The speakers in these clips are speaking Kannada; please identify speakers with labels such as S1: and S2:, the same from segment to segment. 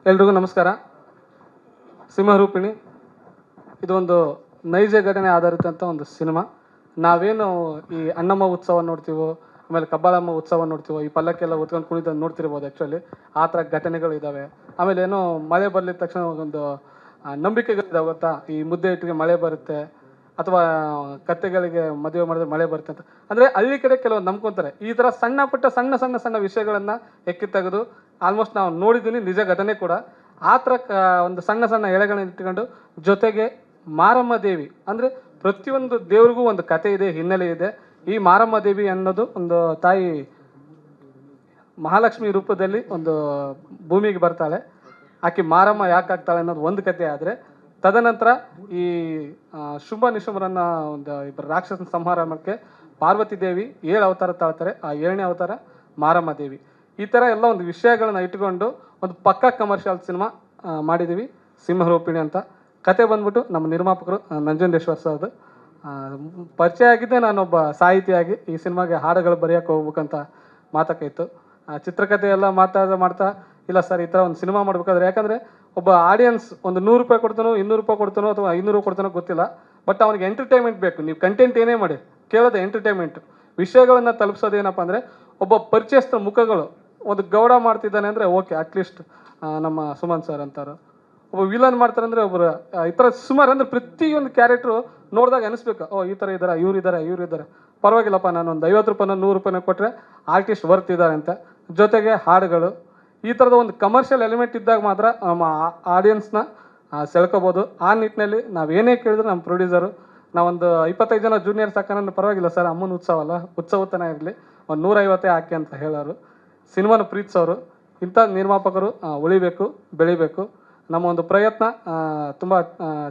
S1: ಎಲ್ರಿಗೂ ನಮಸ್ಕಾರ. ಸಿಂಹರೂಪಿಣಿ ಇದು ಒಂದು ನೈಜ ಘಟನೆ ಆಧಾರಿತ ಒಂದು ಸಿನಿಮಾ. ನಾವೇನು ಈ ಅಣ್ಣಮ್ಮ ಉತ್ಸವ ನೋಡ್ತೀವೋ, ಆಮೇಲೆ ಕಬ್ಬಾಳಮ್ಮ ಉತ್ಸವ ನೋಡ್ತೀವೋ, ಈ ಪಲ್ಲಕ್ಕೆಲ್ಲ ಹೊತ್ಕೊಂಡು ಕುಣಿತ ನೋಡ್ತಿರ್ಬೋದು. ಆ್ಯಕ್ಚುಲಿ ಆ ಥರ ಘಟನೆಗಳಿದ್ದಾವೆ. ಆಮೇಲೆ ಏನೋ ಮಳೆ ಬರ್ಲಿದ ತಕ್ಷಣ ಒಂದು ನಂಬಿಕೆಗಳಿದ್ದಾವೆ ಗೊತ್ತಾ, ಈ ಮುದ್ದೆ ಇಟ್ಟಿಗೆ ಮಳೆ ಬರುತ್ತೆ, ಅಥವಾ ಕತ್ತೆಗಳಿಗೆ ಮದುವೆ ಮಾಡಿದ್ರೆ ಮಳೆ ಬರುತ್ತೆ ಅಂತ. ಅಂದರೆ ಹಳ್ಳಿ ಕಡೆ ಕೆಲವೊಂದು ನಂಬ್ಕೊತಾರೆ. ಈ ಥರ ಸಣ್ಣ ಪುಟ್ಟ ಸಣ್ಣ ವಿಷಯಗಳನ್ನು ಎಕ್ಕಿ ತೆಗೆದು ಆಲ್ಮೋಸ್ಟ್ ನಾವು ನೋಡಿದ್ದೀನಿ, ನಿಜ ಘಟನೆ ಕೂಡ. ಆ ಥರ ಒಂದು ಸಣ್ಣ ಎಳೆಗಳನ್ನ ಇಟ್ಕೊಂಡು, ಜೊತೆಗೆ ಮಾರಮ್ಮ ದೇವಿ ಅಂದರೆ ಪ್ರತಿಯೊಂದು ದೇವ್ರಿಗೂ ಒಂದು ಕತೆ ಇದೆ, ಹಿನ್ನೆಲೆ ಇದೆ. ಈ ಮಾರಮ್ಮ ದೇವಿ ಅನ್ನೋದು ಒಂದು ತಾಯಿ ಮಹಾಲಕ್ಷ್ಮಿ ರೂಪದಲ್ಲಿ ಒಂದು ಭೂಮಿಗೆ ಬರ್ತಾಳೆ. ಆಕೆ ಮಾರಮ್ಮ ಯಾಕೆ ಆಗ್ತಾಳೆ ಅನ್ನೋದು ಒಂದು ಕತೆ. ಆದರೆ ತದನಂತರ ಈ ಶುಂಭ ನಿಶುಂಭರನ್ನ ಒಂದು ಇಬ್ಬರು ರಾಕ್ಷಸನ ಸಂಹಾರ ಮಾಡೋಕ್ಕೆ ಪಾರ್ವತಿ ದೇವಿ 7 ಅವತಾರ ತಾಳ್ತಾರೆ. ಆ 7ನೇ ಅವತಾರ ಮಾರಮ್ಮ ದೇವಿ. ಈ ಥರ ಎಲ್ಲ ಒಂದು ವಿಷಯಗಳನ್ನ ಇಟ್ಕೊಂಡು ಒಂದು ಪಕ್ಕಾ ಕಮರ್ಷಿಯಲ್ ಸಿನಿಮಾ ಮಾಡಿದ್ದೀವಿ, ಸಿಂಹರೂಪಿಣಿ ಅಂತ. ಕತೆ ಬಂದ್ಬಿಟ್ಟು ನಮ್ಮ ನಿರ್ಮಾಪಕರು ನಂಜುಂಡೇಶ್ವರ್ ಸರ್ದು. ಪರಿಚಯ ಆಗಿದ್ದೆ ನಾನೊಬ್ಬ ಸಾಹಿತಿಯಾಗಿ ಈ ಸಿನಿಮಾಗೆ ಹಾಡುಗಳು ಬರೆಯೋಕೆ ಹೋಗ್ಬೇಕಂತ ಮಾತಕ್ಕಾಯಿತು. ಚಿತ್ರಕಥೆ ಎಲ್ಲ ಮಾಡ್ತಾ ಇಲ್ಲ ಸರ್, ಈ ಥರ ಒಂದು ಸಿನಿಮಾ ಮಾಡ್ಬೇಕಾದ್ರೆ, ಯಾಕಂದರೆ ಒಬ್ಬ ಆಡಿಯನ್ಸ್ ಒಂದು 100 ರೂಪಾಯಿ ಕೊಡ್ತಾನೋ, 200 ರೂಪಾಯಿ ಕೊಡ್ತಾನೋ, ಅಥವಾ 500 ಕೊಡ್ತಾನೋ ಗೊತ್ತಿಲ್ಲ, ಬಟ್ ಅವನಿಗೆ ಎಂಟರ್ಟೈನ್ಮೆಂಟ್ ಬೇಕು. ನೀವು ಕಂಟೆಂಟ್ ಏನೇ ಮಾಡಿ, ಕೇಳೋದು ಎಂಟರ್ಟೈನ್ಮೆಂಟ್. ವಿಷಯಗಳನ್ನು ತಲುಪಿಸೋದು ಏನಪ್ಪ ಅಂದರೆ, ಒಬ್ಬ ಪರಿಚಯಸ್ಥ ಮುಖಗಳು. ಒಂದು ಗೌಡ ಮಾಡ್ತಿದ್ದಾನೆ ಅಂದರೆ ಓಕೆ, ಅಟ್ಲೀಸ್ಟ್ ನಮ್ಮ ಸುಮನ್ ಸರ್ ಅಂತಾರೆ. ಒಬ್ಬ ವಿಲನ್ ಮಾಡ್ತಾರೆ ಅಂದರೆ ಒಬ್ಬರು ಈ ಥರ ಸುಮಾರು, ಅಂದರೆ ಪ್ರತಿಯೊಂದು ಕ್ಯಾರೆಕ್ಟ್ರು ನೋಡಿದಾಗ ಅನಿಸ್ಬೇಕು, ಓ ಈ ಥರ ಇದ್ದಾರೆ, ಇವ್ರು ಇದ್ದಾರೆ, ಪರವಾಗಿಲ್ಲಪ್ಪ, ನಾನು ಒಂದು 50 ರೂಪಾಯಿನೋ 100 ರೂಪಾಯಿನೋ ಕೊಟ್ಟರೆ ಆರ್ಟಿಸ್ಟ್ ವರ್ತ್ ಇದ್ದಾರೆ ಅಂತ. ಜೊತೆಗೆ ಹಾಡುಗಳು, ಈ ಥರದ ಒಂದು ಕಮರ್ಷಿಯಲ್ ಎಲಿಮೆಂಟ್ ಇದ್ದಾಗ ಮಾತ್ರ ನಮ್ಮ ಆಡಿಯನ್ಸ್ನ ಸೆಳ್ಕೊಬೋದು. ಆ ನಿಟ್ಟಿನಲ್ಲಿ ನಾವೇನೇ ಕೇಳಿದ್ರು ನಮ್ಮ ಪ್ರೊಡ್ಯೂಸರು, ನಾವೊಂದು 25 ಜನ ಜೂನಿಯರ್ಸ್ ಹಾಕೋಣ, ಪರವಾಗಿಲ್ಲ ಸರ್, ಅಮ್ಮನ ಉತ್ಸವ ಅಲ್ಲ, ಉತ್ಸವತನ ಇರಲಿ, ಒಂದು 150 ಹಾಕಿ ಅಂತ ಹೇಳೋರು. ಸಿನಿಮಾನ ಪ್ರೀತಿಸೋರು. ಇಂಥ ನಿರ್ಮಾಪಕರು ಉಳಿಬೇಕು, ಬೆಳಿಬೇಕು. ನಮ್ಮ ಒಂದು ಪ್ರಯತ್ನ ತುಂಬ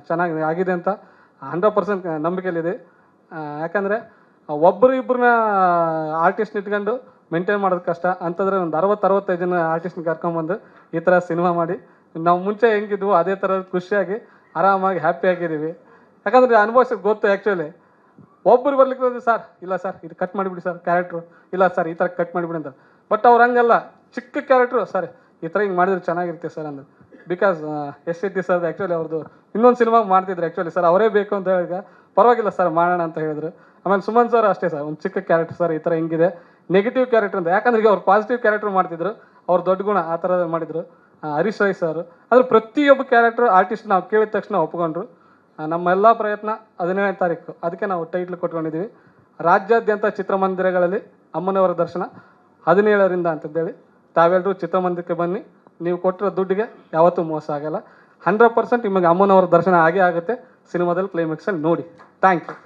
S1: ಚೆನ್ನಾಗಿ ಆಗಿದೆ ಅಂತ 100% ನಂಬಿಕೆಯಲ್ಲಿದೆ. ಯಾಕಂದರೆ ಒಬ್ಬರು ಇಬ್ಬರನ್ನ ಆರ್ಟಿಸ್ಟ್ನ ಇಟ್ಕೊಂಡು ಮೇಂಟೈನ್ ಮಾಡೋದು ಕಷ್ಟ. ಅಂತಂದರೆ ಒಂದು 60-65 ಜನ ಆರ್ಟಿಸ್ಟ್ನ ಕರ್ಕೊಂಬಂದು ಈ ಥರ ಸಿನಿಮಾ ಮಾಡಿ, ನಾವು ಮುಂಚೆ ಹೆಂಗಿದ್ವು ಅದೇ ಥರ ಖುಷಿಯಾಗಿ ಆರಾಮಾಗಿ ಹ್ಯಾಪಿಯಾಗಿದ್ದೀವಿ. ಯಾಕಂದರೆ ಅನುಭವಿಸೋದು ಗೊತ್ತು. ಆ್ಯಕ್ಚುಲಿ ಒಬ್ಬರು ಬರ್ಲಿಕ್ಕೆ ಸರ್, ಇಲ್ಲ ಸರ್ ಇದು ಕಟ್ ಮಾಡಿಬಿಡಿ ಸರ್ ಕ್ಯಾರೆಕ್ಟ್ರು, ಇಲ್ಲ ಸರ್ ಈ ಥರ ಕಟ್ ಮಾಡಿಬಿಡಿ ಅಂತ. ಬಟ್ ಅವ್ರು ಹಂಗಲ್ಲ, ಚಿಕ್ಕ ಕ್ಯಾರೆಕ್ಟ್ರು, ಸರ್ ಈ ಥರ ಹಿಂಗೆ ಮಾಡಿದ್ರೆ ಚೆನ್ನಾಗಿರುತ್ತೆ ಸರ್ ಅಂದರು. ಬಿಕಾಸ್ ST ಸರ್ ಆ್ಯಕ್ಚುಲಿ ಅವ್ರದ್ದು ಇನ್ನೊಂದು ಸಿನಿಮಾ ಮಾಡ್ತಿದ್ರು. ಆ್ಯಕ್ಚುಲಿ ಸರ್ ಅವರೇ ಬೇಕು ಅಂತ ಹೇಳಿದಾಗ ಪರವಾಗಿಲ್ಲ ಸರ್ ಮಾಡೋಣ ಅಂತ ಹೇಳಿದ್ರು. ಆಮೇಲೆ ಸುಮನ್ ಸರ್ ಅಷ್ಟೇ ಸರ್, ಒಂದು ಚಿಕ್ಕ ಕ್ಯಾರೆಕ್ಟರ್ ಸರ್, ಈ ಥರ ಹಿಂಗಿದೆ ನೆಗೆಟಿವ್ ಕ್ಯಾರೆಕ್ಟರ್ ಅಂತ. ಯಾಕಂದ್ರೆ ಈಗ ಅವ್ರು ಪಾಸಿಟಿವ್ ಕ್ಯಾರೆಕ್ಟರ್ ಮಾಡ್ತಿದ್ರು, ಅವ್ರು ದೊಡ್ಡ ಗುಣ ಆ ಥರ ಮಾಡಿದ್ರು. ಹರೀಶ್ ರೈ ಸರ್ ಅದ್ರ ಪ್ರತಿಯೊಬ್ಬ ಕ್ಯಾರೆಕ್ಟರ್ ಆರ್ಟಿಸ್ಟ್ ನಾವು ಕೇಳಿದ ತಕ್ಷಣ ಒಪ್ಕೊಂಡ್ರು. ನಮ್ಮೆಲ್ಲ ಪ್ರಯತ್ನ 17ನೇ ತಾರೀಕು, ಅದಕ್ಕೆ ನಾವು ಟೈಟ್ಲ್ ಕೊಟ್ಕೊಂಡಿದ್ದೀವಿ. ರಾಜ್ಯಾದ್ಯಂತ ಚಿತ್ರಮಂದಿರಗಳಲ್ಲಿ ಅಮ್ಮನವರ ದರ್ಶನ 17ರಿಂದ ಅಂತಂದೇಳಿ. ತಾವೆಲ್ಲರೂ ಚಿತ್ರಮಂದಿರಕ್ಕೆ ಬನ್ನಿ. ನೀವು ಕೊಟ್ಟಿರೋ ದುಡ್ಡಿಗೆ ಯಾವತ್ತೂ ಮೋಸ ಆಗಲ್ಲ. 100% ನಿಮಗೆ ಅಮ್ಮನವರ ದರ್ಶನ ಆಗೇ ಆಗುತ್ತೆ. ಸಿನಿಮಾದಲ್ಲಿ ಕ್ಲೈಮ್ಯಾಕ್ಸಲ್ಲಿ ನೋಡಿ. Thank you.